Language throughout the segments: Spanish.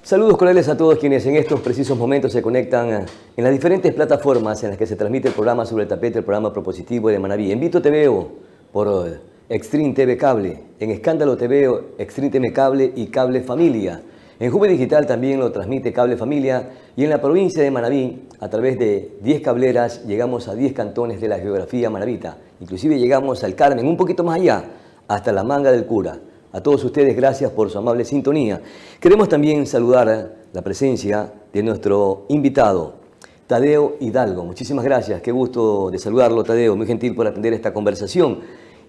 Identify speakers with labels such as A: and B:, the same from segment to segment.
A: Saludos cordiales a todos quienes en estos precisos momentos se conectan en las diferentes plataformas en las que se transmite el programa Sobre el Tapete, el programa propositivo de Manaví. En Vito TV por Extreme TV Cable, en Escándalo TV, Extreme TV Cable y Cable Familia. En Juve Digital también lo transmite Cable Familia y en la provincia de Manaví, a través de 10 cableras, llegamos a 10 cantones de la geografía manavita. Inclusive llegamos al Carmen, un poquito más allá, hasta la Manga del Cura. A todos ustedes, gracias por su amable sintonía. Queremos también saludar la presencia de nuestro invitado, Tadeo Hidalgo. Muchísimas gracias, qué gusto de saludarlo, Tadeo, muy gentil por atender esta conversación.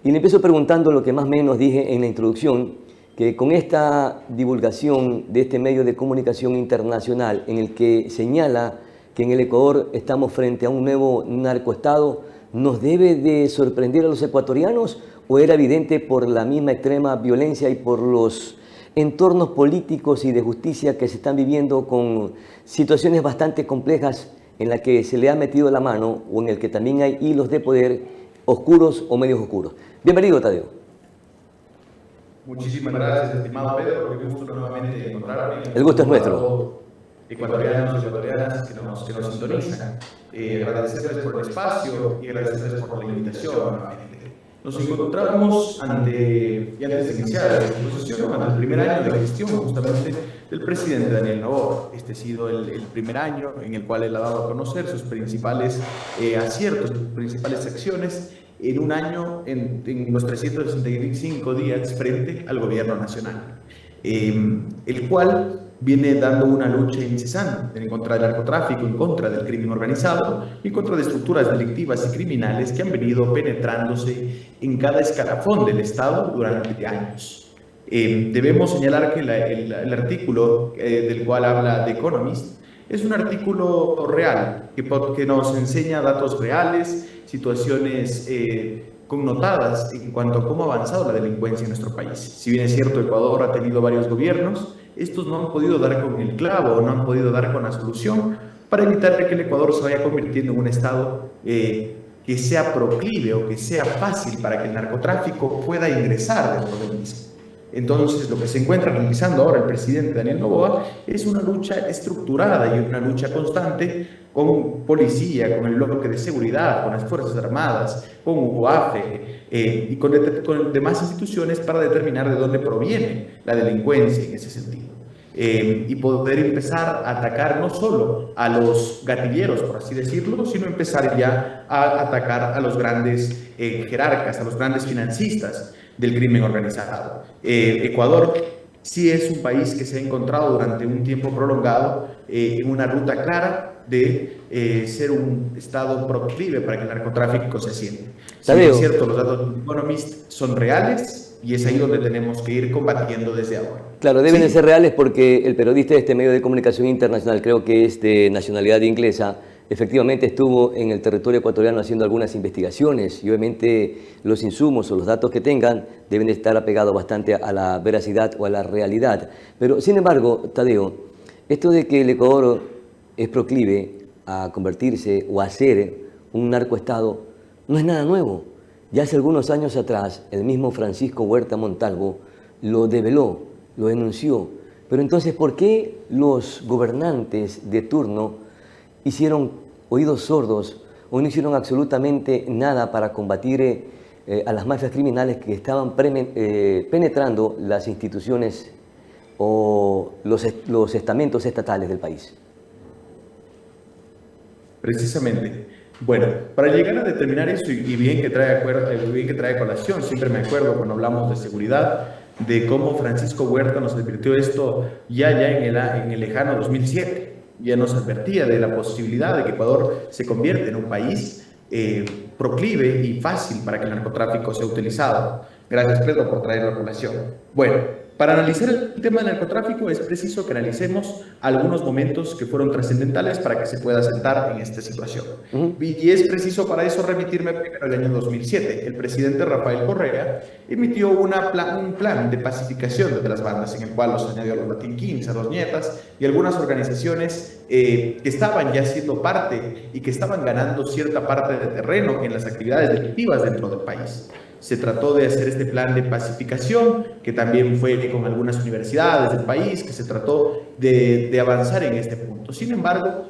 A: Y le empiezo preguntando lo que más o menos dije en la introducción, que con esta divulgación de este medio de comunicación internacional en el que señala que en el Ecuador estamos frente a un nuevo narcoestado, ¿nos debe de sorprender a los ecuatorianos o era evidente por la misma extrema violencia y por los entornos políticos y de justicia que se están viviendo con situaciones bastante complejas en las que se le ha metido la mano o en el que también hay hilos de poder oscuros o medios oscuros? Bienvenido, Tadeo.
B: Muchísimas gracias, estimado Pedro, qué gusto nuevamente encontrarme.
A: El gusto es nuestro.
B: Ecuatorianos y ecuatorianas que nos sintonizan. Agradecerles por el espacio y agradecerles por la invitación nuevamente. Nos encontramos antes de iniciar la exposición, ante el primer año de gestión justamente del presidente Daniel Noboa. Este ha sido el primer año en el cual él ha dado a conocer sus principales aciertos, sus principales acciones en un año, en los 365 días frente al gobierno nacional, el cual viene dando una lucha incesante en contra del narcotráfico, en contra del crimen organizado, en contra de estructuras delictivas y criminales que han venido penetrándose en cada escalafón del Estado durante años. Debemos señalar que el artículo del cual habla The Economist es un artículo real que nos enseña datos reales, situaciones connotadas en cuanto a cómo ha avanzado la delincuencia en nuestro país. Si bien es cierto, Ecuador ha tenido varios gobiernos, estos no han podido dar con el clavo, no han podido dar con la solución para evitar que el Ecuador se vaya convirtiendo en un estado que sea proclive o que sea fácil para que el narcotráfico pueda ingresar dentro del mismo. Entonces, lo que se encuentra realizando ahora el presidente Daniel Noboa es una lucha estructurada y una lucha constante con policía, con el bloque de seguridad, con las Fuerzas Armadas, con UAFE y con demás instituciones para determinar de dónde proviene la delincuencia en ese sentido. Y poder empezar a atacar no solo a los gatilleros, por así decirlo, sino empezar ya a atacar a los grandes jerarcas, a los grandes financistas del crimen organizado. Ecuador sí es un país que se ha encontrado durante un tiempo prolongado en una ruta clara de ser un estado proclive para que el narcotráfico se asiente. Si es cierto, los datos de Economist son reales y es ahí donde tenemos que ir combatiendo desde ahora.
A: Claro, deben de ser reales porque el periodista de este medio de comunicación internacional, creo que es de nacionalidad inglesa, efectivamente estuvo en el territorio ecuatoriano haciendo algunas investigaciones y obviamente los insumos o los datos que tengan deben de estar apegados bastante a la veracidad o a la realidad. Pero sin embargo, Tadeo, esto de que el Ecuador es proclive a convertirse o a ser un narcoestado no es nada nuevo. Ya hace algunos años atrás el mismo Francisco Huerta Montalvo lo develó, lo denunció. Pero entonces, ¿por qué los gobernantes de turno hicieron oídos sordos o no hicieron absolutamente nada para combatir a las mafias criminales que estaban penetrando las instituciones o los estamentos estatales del país?
B: Precisamente. Bueno, para llegar a determinar eso, y bien que trae colación, siempre me acuerdo cuando hablamos de seguridad, de cómo Francisco Huerta nos advirtió esto ya en el lejano 2007. Ya nos advertía de la posibilidad de que Ecuador se convierta en un país proclive y fácil para que el narcotráfico sea utilizado. Gracias, Pedro, por traer la colación. Bueno, para analizar el tema del narcotráfico es preciso que analicemos algunos momentos que fueron trascendentales para que se pueda sentar en esta situación. Y es preciso para eso remitirme primero al año 2007. El presidente Rafael Correa emitió un plan de pacificación de las bandas en el cual los añadió a los Latin Kings, a los Nietas y algunas organizaciones que estaban ya siendo parte y que estaban ganando cierta parte de terreno en las actividades delictivas dentro del país. Se trató de hacer este plan de pacificación, que también fue con algunas universidades del país, que se trató de avanzar en este punto. Sin embargo,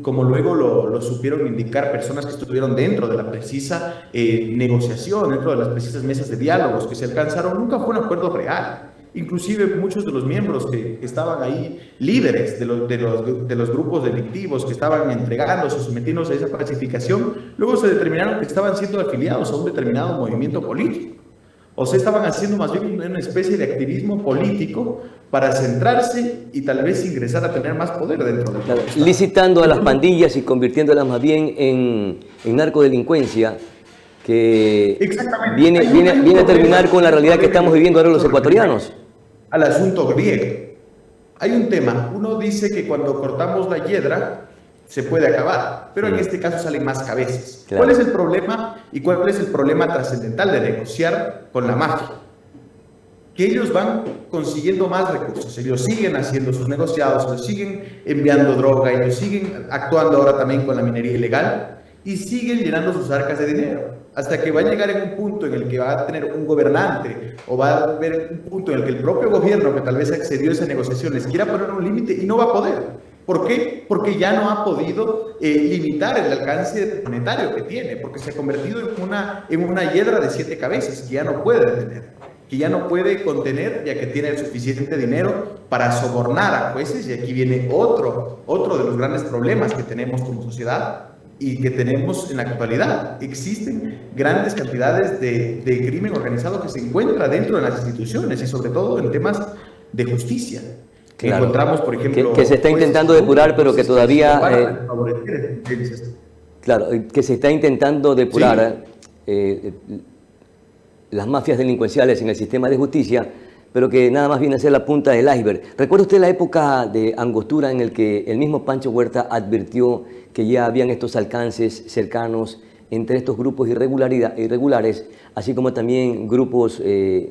B: como luego lo supieron indicar personas que estuvieron dentro de la precisa negociación, dentro de las precisas mesas de diálogos que se alcanzaron, nunca fue un acuerdo real. Inclusive muchos de los miembros que estaban ahí, líderes de los grupos delictivos que estaban entregándose, sometiéndose a esa pacificación, luego se determinaron que estaban siendo afiliados a un determinado movimiento político. O sea, estaban haciendo más bien una especie de activismo político para centrarse y tal vez ingresar a tener más poder dentro del Estado.
A: Licitando a las pandillas y convirtiéndolas más bien en narcodelincuencia, que viene a terminar con la realidad que estamos viviendo ahora los ecuatorianos.
B: Al asunto griego. Hay un tema. Uno dice que cuando cortamos la hiedra se puede acabar, pero en este caso salen más cabezas. Claro. ¿Cuál es el problema y cuál es el problema trascendental de negociar con la mafia? Que ellos van consiguiendo más recursos, ellos siguen haciendo sus negociados, ellos siguen enviando droga, ellos siguen actuando ahora también con la minería ilegal y siguen llenando sus arcas de dinero, hasta que va a llegar en un punto en el que va a tener un gobernante o va a haber un punto en el que el propio gobierno que tal vez accedió a esa negociación les quiera poner un límite y no va a poder. ¿Por qué? Porque ya no ha podido limitar el alcance monetario que tiene, porque se ha convertido en una hiedra de 7 cabezas que ya no puede detener, que ya no puede contener, ya que tiene el suficiente dinero para sobornar a jueces, y aquí viene otro de los grandes problemas que tenemos como sociedad y que tenemos en la actualidad. Existen grandes cantidades de crimen organizado que se encuentra dentro de las instituciones y sobre todo en temas de justicia.
A: Claro.
B: Encontramos, por ejemplo,
A: que se está intentando depurar, pero que todavía... claro, que se está intentando depurar las mafias delincuenciales en el sistema de justicia, pero que nada más viene a ser la punta del iceberg. ¿Recuerda usted la época de angostura en el que el mismo Pancho Huerta advirtió que ya habían estos alcances cercanos entre estos grupos irregulares, así como también grupos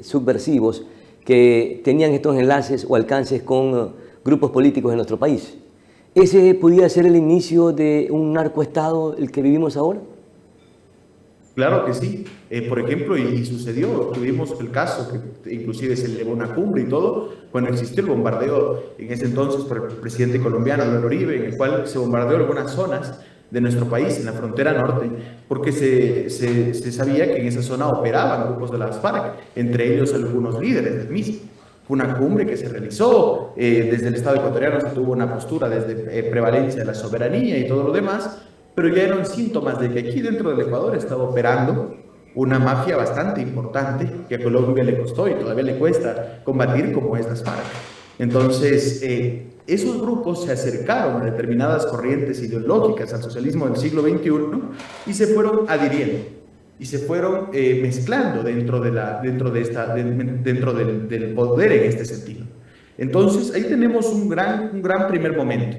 A: subversivos, que tenían estos enlaces o alcances con grupos políticos en nuestro país? ¿Ese podía ser el inicio de un narcoestado, el que vivimos ahora?
B: Claro que sí. Por ejemplo, y sucedió, tuvimos el caso que inclusive se elevó una cumbre y todo, cuando existió el bombardeo en ese entonces por el presidente colombiano, Álvaro Uribe, en el cual se bombardeó algunas zonas de nuestro país, en la frontera norte, porque se sabía que en esa zona operaban grupos de las FARC, entre ellos algunos líderes del mismo. Fue una cumbre que se realizó, desde el Estado ecuatoriano se tuvo una postura desde prevalencia de la soberanía y todo lo demás, pero ya eran síntomas de que aquí dentro del Ecuador estaba operando una mafia bastante importante que a Colombia le costó y todavía le cuesta combatir, como es las FARC. Entonces, esos grupos se acercaron a determinadas corrientes ideológicas al socialismo del siglo XXI y se fueron adhiriendo y se fueron mezclando dentro del poder en este sentido. Entonces, ahí tenemos un gran primer momento.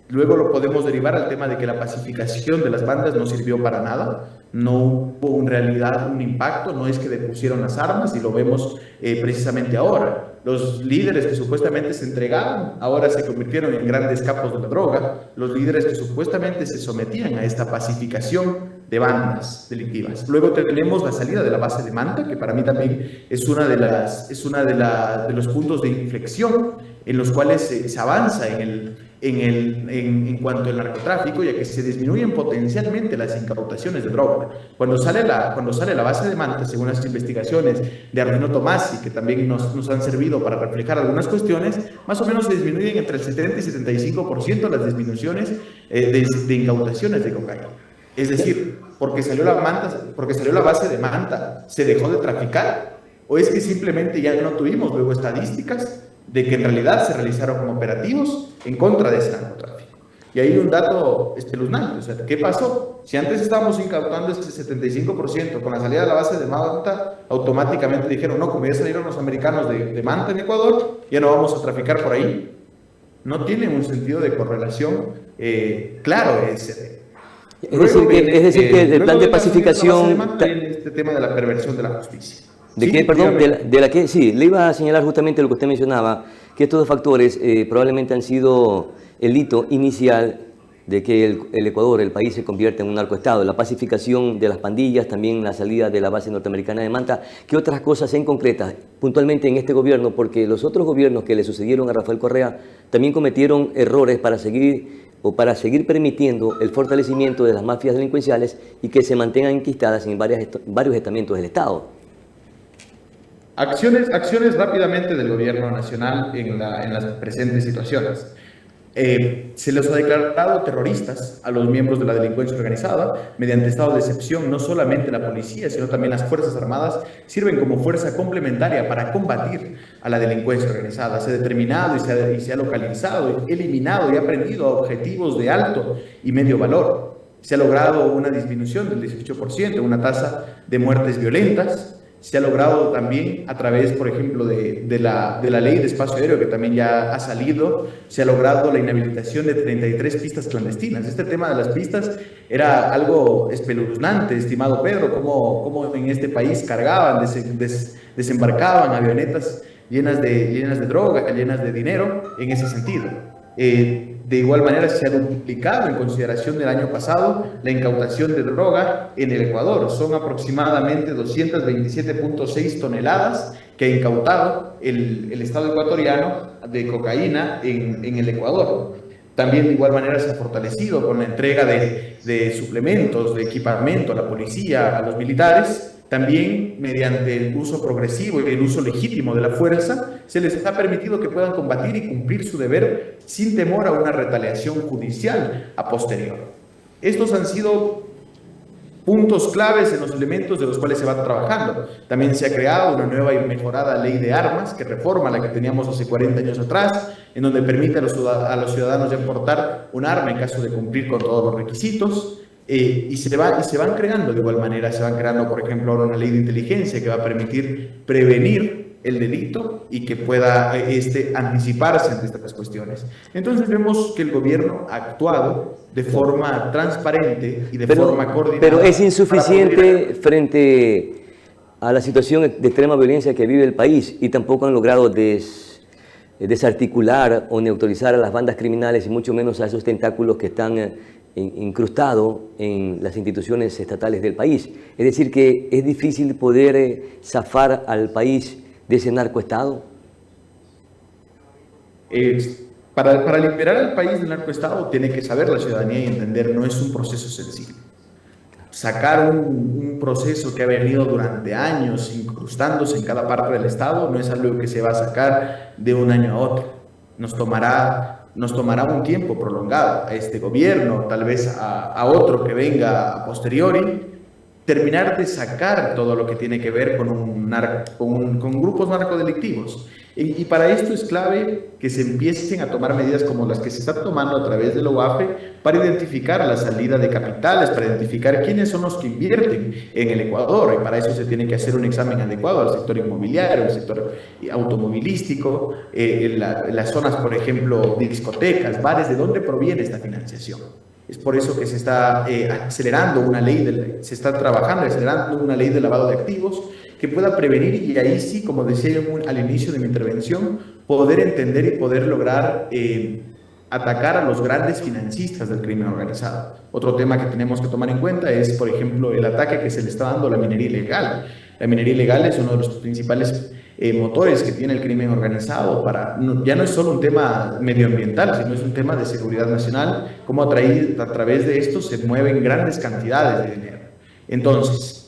B: Luego lo podemos derivar al tema de que la pacificación de las bandas no sirvió para nada, no hubo en realidad un impacto, no es que depusieron las armas y lo vemos precisamente ahora. Los líderes que supuestamente se entregaban ahora se convirtieron en grandes capos de la droga, los líderes que supuestamente se sometían a esta pacificación de bandas delictivas. Luego tenemos la salida de la base de Manta, que para mí también es una de los puntos de inflexión en los cuales se avanza en cuanto al narcotráfico, ya que se disminuyen potencialmente las incautaciones de droga. Cuando sale la base de Manta, según las investigaciones de Arnino Tomasi, que también nos han servido para reflejar algunas cuestiones, más o menos se disminuyen entre el 70 y 75% las disminuciones de incautaciones de cocaína. Es decir, porque salió la base de Manta, ¿se dejó de traficar? ¿O es que simplemente ya no tuvimos luego estadísticas de que en realidad se realizaron como operativos en contra de ese narcotráfico? Y hay un dato espeluznante, o sea, ¿qué pasó? Si antes estábamos incautando ese 75%, con la salida de la base de Manta, automáticamente dijeron, no, como ya salieron los americanos de Manta en Ecuador, ya no vamos a traficar por ahí. No tiene un sentido de correlación claro ese.
A: Es decir, que el plan de pacificación...
B: Este tema de la perversión de la justicia.
A: ¿De qué, perdón? De la que, sí, le iba a señalar justamente lo que usted mencionaba, que estos dos factores probablemente han sido el hito inicial de que el Ecuador, el país, se convierta en un narcoestado, la pacificación de las pandillas, también la salida de la base norteamericana de Manta. ¿Qué otras cosas en concretas, puntualmente en este gobierno? Porque los otros gobiernos que le sucedieron a Rafael Correa también cometieron errores para seguir permitiendo el fortalecimiento de las mafias delincuenciales y que se mantengan enquistadas en varios estamentos del Estado.
B: Acciones rápidamente del gobierno nacional en las presentes situaciones. Se les ha declarado terroristas a los miembros de la delincuencia organizada mediante estado de excepción. No solamente la policía, sino también las Fuerzas Armadas sirven como fuerza complementaria para combatir a la delincuencia organizada. Se ha determinado y se ha localizado, eliminado y aprendido a objetivos de alto y medio valor. Se ha logrado una disminución del 18%, una tasa de muertes violentas. Se ha logrado también a través, por ejemplo, de la ley de espacio aéreo, que también ya ha salido, se ha logrado la inhabilitación de 33 pistas clandestinas. Este tema de las pistas era algo espeluznante, estimado Pedro, cómo en este país cargaban, desembarcaban avionetas llenas de droga, llenas de dinero, en ese sentido. De igual manera, se ha duplicado en consideración del año pasado la incautación de droga en el Ecuador. Son aproximadamente 227.6 toneladas que ha incautado el Estado ecuatoriano de cocaína en el Ecuador. También de igual manera se ha fortalecido con la entrega de suplementos, de equipamiento a la policía, a los militares. También, mediante el uso progresivo y el uso legítimo de la fuerza, se les ha permitido que puedan combatir y cumplir su deber sin temor a una retaliación judicial a posterior. Estos han sido puntos claves en los elementos de los cuales se va trabajando. También se ha creado una nueva y mejorada ley de armas que reforma la que teníamos hace 40 años atrás, en donde permite a los ciudadanos ya portar un arma en caso de cumplir con todos los requisitos. Y se van creando de igual manera, se van creando, por ejemplo, ahora una ley de inteligencia que va a permitir prevenir el delito y que pueda anticiparse ante estas cuestiones. Entonces vemos que el gobierno ha actuado de forma transparente y de forma coordinada.
A: Pero es insuficiente frente a la situación de extrema violencia que vive el país, y tampoco han logrado desarticular o neutralizar a las bandas criminales y mucho menos a esos tentáculos que están incrustado en las instituciones estatales del país. Es decir, que es difícil poder zafar al país de ese narcoestado.
B: Para liberar al país del narcoestado tiene que saber la ciudadanía y entender, no es un proceso sencillo. Sacar un proceso que ha venido durante años incrustándose en cada parte del estado no es algo que se va a sacar de un año a otro. Nos tomará un tiempo prolongado a este gobierno, tal vez a otro que venga a posteriori, terminar de sacar todo lo que tiene que ver con grupos narcodelictivos. Y para esto es clave que se empiecen a tomar medidas como las que se están tomando a través de la OAFE para identificar la salida de capitales, para identificar quiénes son los que invierten en el Ecuador. Y para eso se tiene que hacer un examen adecuado al sector inmobiliario, al sector automovilístico, las zonas, por ejemplo, de discotecas, bares, de dónde proviene esta financiación. Es por eso que se está acelerando se está trabajando, acelerando una ley de lavado de activos que pueda prevenir, y ahí sí, como decía yo al inicio de mi intervención, poder entender y poder lograr atacar a los grandes financistas del crimen organizado. Otro tema que tenemos que tomar en cuenta es, por ejemplo, el ataque que se le está dando a la minería ilegal. La minería ilegal es uno de los principales motores que tiene el crimen organizado. Ya no es solo un tema medioambiental, sino es un tema de seguridad nacional, cómo a través de esto se mueven grandes cantidades de dinero. Entonces,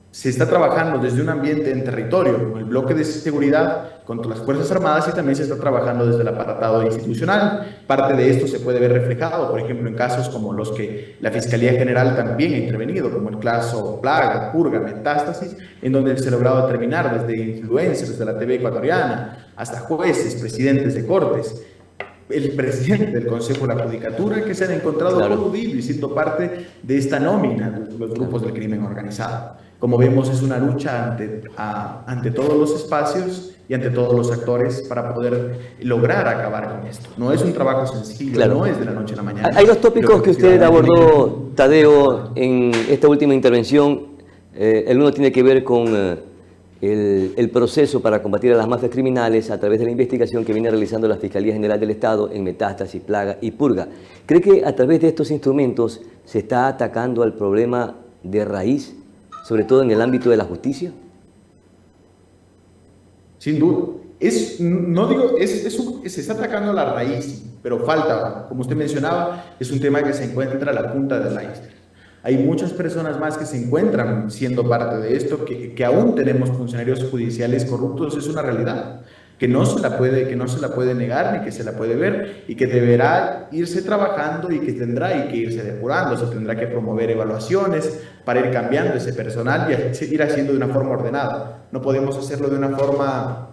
B: se está trabajando desde un ambiente en territorio, con el bloque de seguridad, contra las Fuerzas Armadas, y también se está trabajando desde el apartado institucional. Parte de esto se puede ver reflejado, por ejemplo, en casos como los que la Fiscalía General también ha intervenido, como el caso Plaga, Purga, Metástasis, en donde se ha logrado determinar desde influencers de la TV ecuatoriana hasta jueces, presidentes de cortes, el presidente del Consejo de la Judicatura, que se han encontrado coludido y siendo parte de esta nómina de los grupos del crimen organizado. Como vemos, es una lucha ante todos los espacios y ante todos los actores para poder lograr acabar con esto. No es un trabajo sencillo, no es de la noche a la mañana.
A: Hay dos tópicos que usted abordó, Tadeo, en esta última intervención. El uno tiene que ver con el proceso para combatir a las mafias criminales a través de la investigación que viene realizando la Fiscalía General del Estado en Metástasis, Plaga y Purga. ¿Cree que a través de estos instrumentos se está atacando al problema de raíz, sobre todo en el ámbito de la justicia?
B: Sin duda. No digo, se está atacando a la raíz, pero falta, como usted mencionaba, es un tema que se encuentra a la punta del iceberg. Hay muchas personas más que se encuentran siendo parte de esto, que aún tenemos funcionarios judiciales corruptos, es una realidad, que no se la puede negar ni que se la puede ver, y que deberá irse trabajando y que tendrá que irse depurando, se tendrá que promover evaluaciones para ir cambiando ese personal y ir haciendo de una forma ordenada. No podemos hacerlo de una forma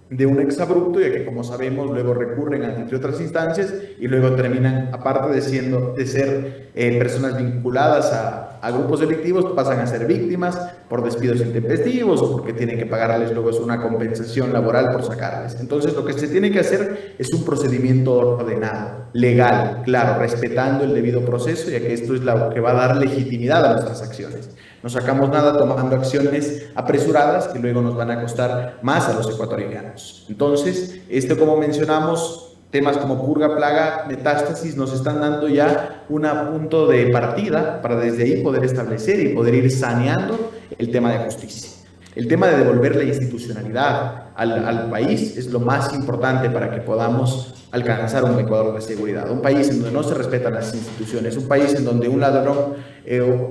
B: de un exabrupto, ya que, como sabemos, luego recurren ante otras instancias y luego terminan, aparte de ser personas vinculadas a grupos delictivos, pasan a ser víctimas por despidos intempestivos o porque tienen que pagarles luego una compensación laboral por sacarles. Entonces, lo que se tiene que hacer es un procedimiento ordenado, legal, claro, respetando el debido proceso, ya que esto es lo que va a dar legitimidad a nuestras acciones. No sacamos nada tomando acciones apresuradas que luego nos van a costar más a los ecuatorianos. Entonces, como mencionamos, temas como purga, plaga, metástasis nos están dando ya un punto de partida para desde ahí poder establecer y poder ir saneando el tema de justicia. El tema de devolver la institucionalidad al país es lo más importante para que podamos alcanzar un Ecuador de seguridad, un país en donde no se respetan las instituciones, un país en donde un ladrón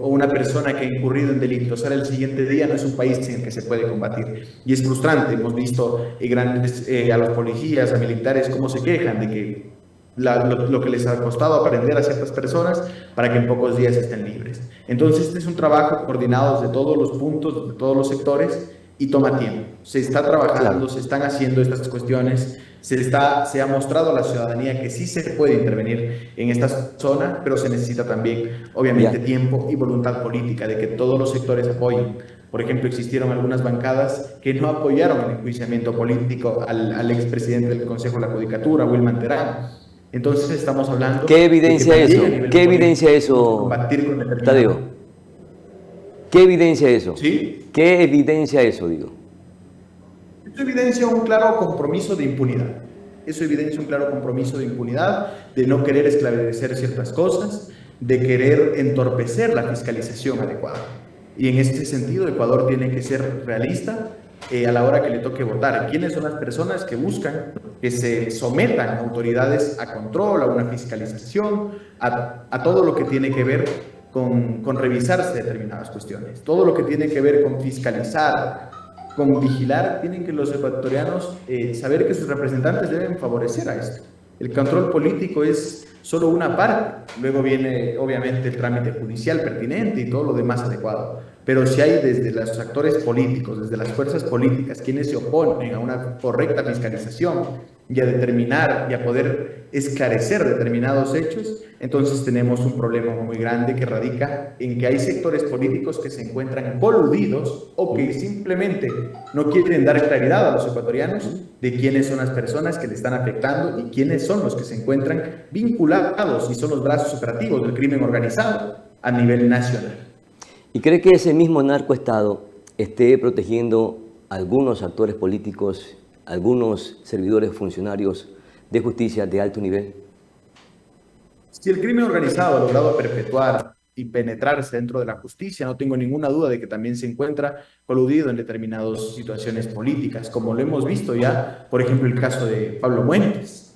B: o una persona que ha incurrido en delitos sale el siguiente día, no es un país en el que se puede combatir. Y es frustrante, hemos visto a los policías, a militares, cómo se quejan de que lo que les ha costado aprender a ciertas personas para que en pocos días estén libres. Entonces, este es un trabajo coordinado desde todos los puntos, de todos los sectores, y toma tiempo. Se está trabajando, se están haciendo estas cuestiones, se ha mostrado a la ciudadanía que sí se puede intervenir en esta zona, pero se necesita también, obviamente, tiempo y voluntad política de que todos los sectores apoyen. Por ejemplo, existieron algunas bancadas que no apoyaron el enjuiciamiento político al expresidente del Consejo de la Judicatura, Wilman Terán. Entonces estamos hablando...
A: ¿Qué evidencia eso? ¿Qué evidencia eso, Tadeo? ¿Qué evidencia eso?
B: ¿Sí?
A: ¿Qué evidencia eso, digo?
B: Eso evidencia un claro compromiso de impunidad. Eso evidencia un claro compromiso de impunidad, de no querer esclarecer ciertas cosas, de querer entorpecer la fiscalización adecuada. Y en este sentido, Ecuador tiene que ser realista a la hora que le toque votar. ¿Quiénes son las personas que buscan que se sometan a autoridades a control, a una fiscalización, a todo lo que tiene que ver con revisarse determinadas cuestiones? Todo lo que tiene que ver con fiscalizar, con vigilar, tienen que los ecuatorianos saber que sus representantes deben favorecer a esto. El control político es solo una parte, luego viene obviamente el trámite judicial pertinente y todo lo demás adecuado. Pero si hay desde los actores políticos, desde las fuerzas políticas, quienes se oponen a una correcta fiscalización y a determinar y a poder esclarecer determinados hechos, entonces tenemos un problema muy grande que radica en que hay sectores políticos que se encuentran coludidos o que simplemente no quieren dar claridad a los ecuatorianos de quiénes son las personas que le están afectando y quiénes son los que se encuentran vinculados y son los brazos operativos del crimen organizado a nivel nacional.
A: ¿Y cree que ese mismo narcoestado esté protegiendo a algunos actores políticos, algunos servidores funcionarios de justicia de alto nivel?
B: Si el crimen organizado ha logrado perpetuar y penetrarse dentro de la justicia, no tengo ninguna duda de que también se encuentra coludido en determinadas situaciones políticas, como lo hemos visto ya, por ejemplo, el caso de Pablo Muentes,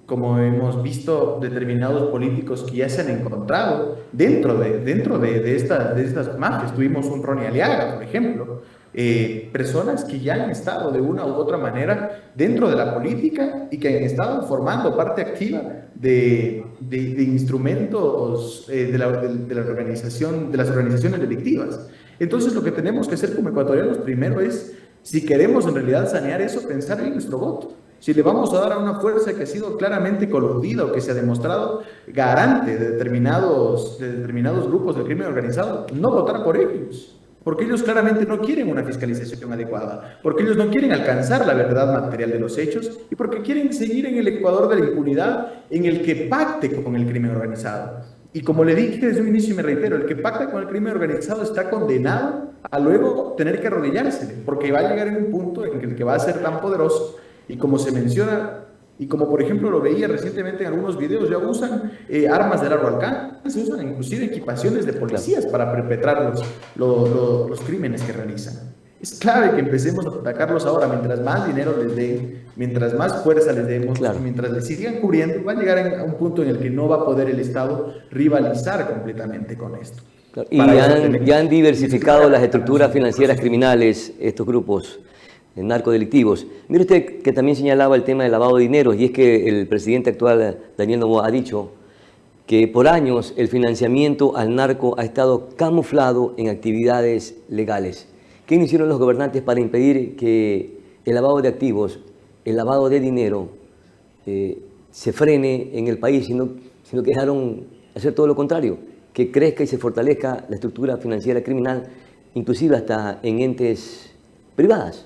B: como hemos visto determinados políticos que ya se han encontrado dentro de estas mafias. Tuvimos un Ronnie Aliaga, por ejemplo, personas que ya han estado de una u otra manera dentro de la política y que han estado formando parte activa de instrumentos de las organizaciones delictivas. Entonces, lo que tenemos que hacer como ecuatorianos primero es, si queremos en realidad sanear eso, pensar en nuestro voto. Si le vamos a dar a una fuerza que ha sido claramente coludida o que se ha demostrado garante de determinados grupos del crimen organizado, no votar por ellos, porque ellos claramente no quieren una fiscalización adecuada, porque ellos no quieren alcanzar la verdad material de los hechos y porque quieren seguir en el Ecuador de la impunidad en el que pacte con el crimen organizado. Y como le dije desde un inicio y me reitero, el que pacta con el crimen organizado está condenado a luego tener que arrodillarse, porque va a llegar en un punto en el que va a ser tan poderoso, y como se menciona, y como por ejemplo lo veía recientemente en algunos videos, ya usan armas de largo alcance, usan inclusive equipaciones de
A: Claro.
B: policías para perpetrar los crímenes que realizan. Es clave que empecemos a atacarlos ahora, mientras más dinero les den, mientras más fuerza les demos,
A: Claro.
B: y mientras les sigan cubriendo, va a llegar a un punto en el que no va a poder el Estado rivalizar completamente con esto.
A: Claro. Y
B: Para eso
A: ya han
B: tenemos
A: diversificado las estructuras financieras criminales, estos grupos narcodelictivos. Mire usted que también señalaba el tema del lavado de dinero, y es que el presidente actual, Daniel Noboa, ha dicho que por años el financiamiento al narco ha estado camuflado en actividades legales. ¿Qué hicieron los gobernantes para impedir que el lavado de activos, el lavado de dinero, se frene en el país, sino que dejaron hacer todo lo contrario, que crezca y se fortalezca la estructura financiera criminal, inclusive hasta en entes privadas?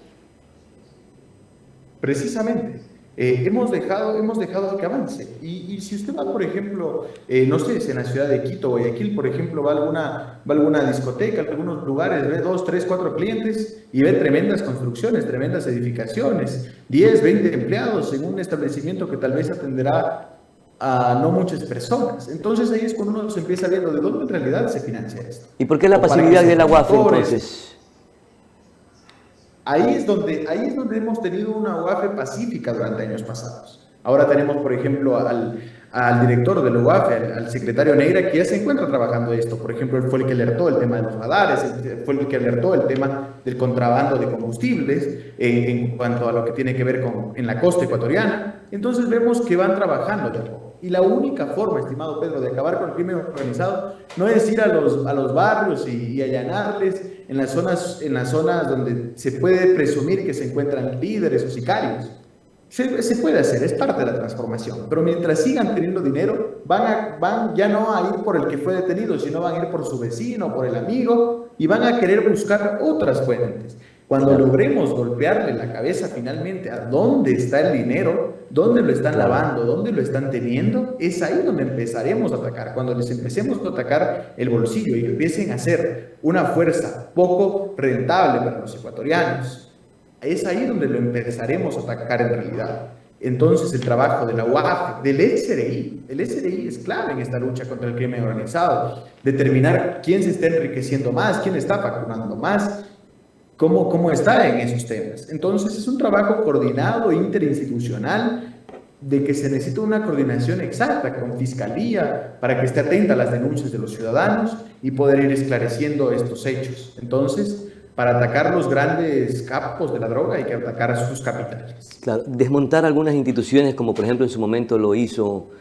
B: Precisamente, hemos dejado que avance. Y si usted va, por ejemplo, no sé, si en la ciudad de Quito, Guayaquil, por ejemplo, va a alguna discoteca, algunos lugares, ve 2, 3, 4 clientes y ve tremendas construcciones, tremendas edificaciones, 10, 20 empleados en un establecimiento que tal vez atenderá a no muchas personas. Entonces ahí es cuando uno se empieza viendo de dónde en realidad se financia esto.
A: ¿Y por qué la
B: O para
A: pasividad
B: que
A: de la
B: sean
A: UAFE
B: motores.
A: entonces?
B: Ahí es donde hemos tenido una UAFE pacífica durante años pasados. Ahora tenemos, por ejemplo, al director de la UAFE, al secretario Neira, que ya se encuentra trabajando esto. Por ejemplo, él fue el que alertó el tema de los radares, fue el que alertó el tema del contrabando de combustibles en cuanto a lo que tiene que ver en la costa ecuatoriana. Entonces vemos que van trabajando de a poco. Y la única forma, estimado Pedro, de acabar con el crimen organizado no es ir a los barrios y allanarles en las zonas donde se puede presumir que se encuentran líderes o sicarios. Se puede hacer, es parte de la transformación, pero mientras sigan teniendo dinero, van ya no a ir por el que fue detenido, sino van a ir por su vecino, por el amigo, y van a querer buscar otras fuentes. Cuando logremos golpearle la cabeza finalmente a dónde está el dinero, dónde lo están lavando, dónde lo están teniendo, es ahí donde empezaremos a atacar. Cuando les empecemos a atacar el bolsillo y empiecen a ser una fuerza poco rentable para los ecuatorianos, es ahí donde lo empezaremos a atacar en realidad. Entonces el trabajo de la UAF, del SRI, el SRI es clave en esta lucha contra el crimen organizado, determinar quién se está enriqueciendo más, quién está facturando más, cómo está en esos temas. Entonces es un trabajo coordinado, interinstitucional, de que se necesita una coordinación exacta con Fiscalía para que esté atenta a las denuncias de los ciudadanos y poder ir esclareciendo estos hechos. Entonces, para atacar los grandes capos de la droga hay que atacar a sus capitales.
A: Claro, desmontar algunas instituciones, como por ejemplo en su momento lo hizo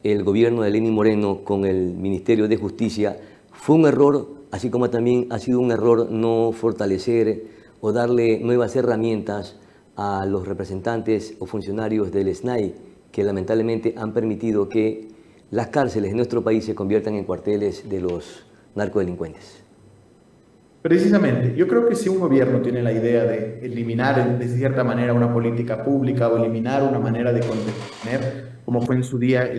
A: el gobierno de Lenín Moreno con el Ministerio de Justicia, fue un error, así como también ha sido un error no fortalecer o darle nuevas herramientas a los representantes o funcionarios del SNAI, que lamentablemente han permitido que las cárceles de nuestro país se conviertan en cuarteles de los narcodelincuentes.
B: Precisamente, yo creo que si un gobierno tiene la idea de eliminar de cierta manera una política pública o eliminar una manera de contener, como fue en su día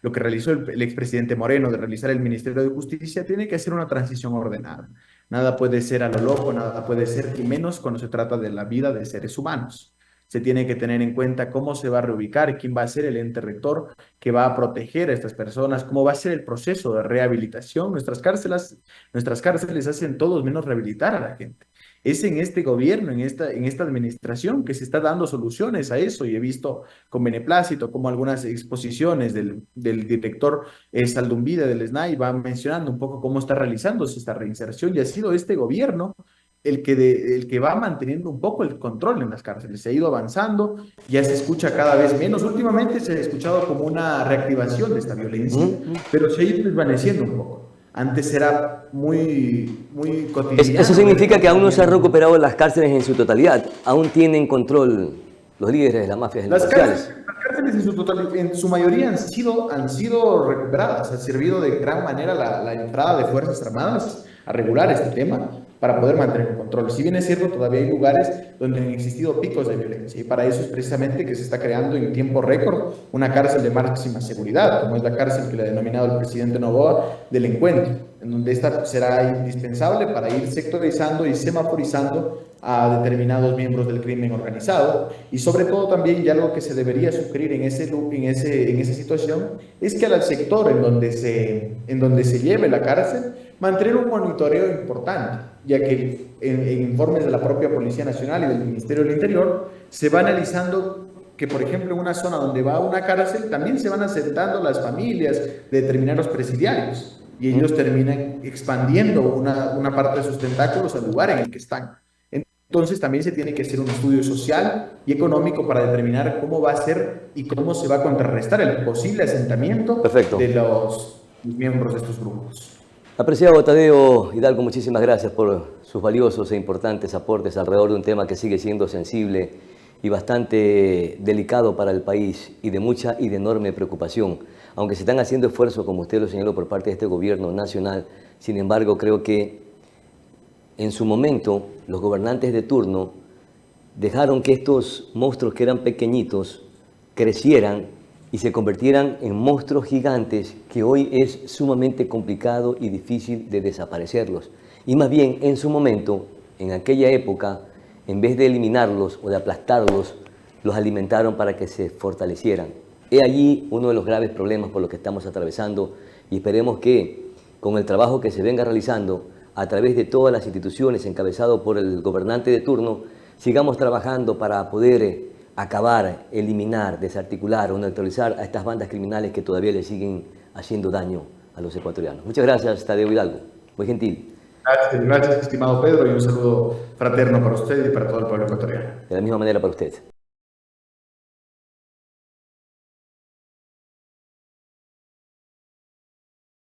B: lo que realizó el expresidente Moreno, de realizar el Ministerio de Justicia, tiene que hacer una transición ordenada. Nada puede ser a lo loco, nada puede ser, y menos cuando se trata de la vida de seres humanos. Se tiene que tener en cuenta cómo se va a reubicar, quién va a ser el ente rector que va a proteger a estas personas, cómo va a ser el proceso de rehabilitación. Nuestras cárceles hacen todos menos rehabilitar a la gente. Es en este gobierno, en esta administración que se está dando soluciones a eso, y he visto con beneplácito como algunas exposiciones del director Saldumbide del SNAI va mencionando un poco cómo está realizándose esta reinserción, y ha sido este gobierno el que va manteniendo un poco el control en las cárceles. Se ha ido avanzando, ya se escucha cada vez menos. Últimamente se ha escuchado como una reactivación de esta violencia, pero se ha ido desvaneciendo un poco. Antes era muy cotidiano.
A: Eso significa que aún no se han recuperado las cárceles en su totalidad. Aún tienen control los líderes de las mafias delincuenciales.
B: Las cárceles en su mayoría han sido recuperadas. Ha servido de gran manera la entrada de Fuerzas Armadas a regular este tema. para poder mantener un control. Si bien es cierto, todavía hay lugares donde han existido picos de violencia y para eso es precisamente que se está creando en tiempo récord una cárcel de máxima seguridad, como es la cárcel que le ha denominado el presidente Noboa del Encuentro, en donde esta será indispensable para ir sectorizando y semaforizando a determinados miembros del crimen organizado y sobre todo también, ya algo que se debería sugerir en esa situación es que al sector en donde se lleve la cárcel mantener un monitoreo importante, ya que en informes de la propia Policía Nacional y del Ministerio del Interior se va analizando que, por ejemplo, en una zona donde va una cárcel también se van asentando las familias de determinados presidiarios y ellos terminan expandiendo una parte de sus tentáculos al lugar en el que están. Entonces también se tiene que hacer un estudio social y económico para determinar cómo va a ser y cómo se va a contrarrestar el posible asentamiento de los miembros de estos grupos.
A: Apreciado Tadeo Hidalgo, muchísimas gracias por sus valiosos e importantes aportes alrededor de un tema que sigue siendo sensible y bastante delicado para el país y de mucha y de enorme preocupación. Aunque se están haciendo esfuerzos, como usted lo señaló, por parte de este gobierno nacional, sin embargo, creo que en su momento los gobernantes de turno dejaron que estos monstruos que eran pequeñitos crecieran y se convirtieran en monstruos gigantes que hoy es sumamente complicado y difícil de desaparecerlos. Y más bien, en su momento, en aquella época, en vez de eliminarlos o de aplastarlos, los alimentaron para que se fortalecieran. He allí uno de los graves problemas por los que estamos atravesando y esperemos que con el trabajo que se venga realizando a través de todas las instituciones encabezado por el gobernante de turno, sigamos trabajando para poder acabar, eliminar, desarticular o neutralizar a estas bandas criminales que todavía le siguen haciendo daño a los ecuatorianos. Muchas gracias, Tadeo Hidalgo. Muy gentil.
B: Gracias, estimado Pedro, y un saludo fraterno para usted y para todo el pueblo ecuatoriano.
A: De la misma manera para usted.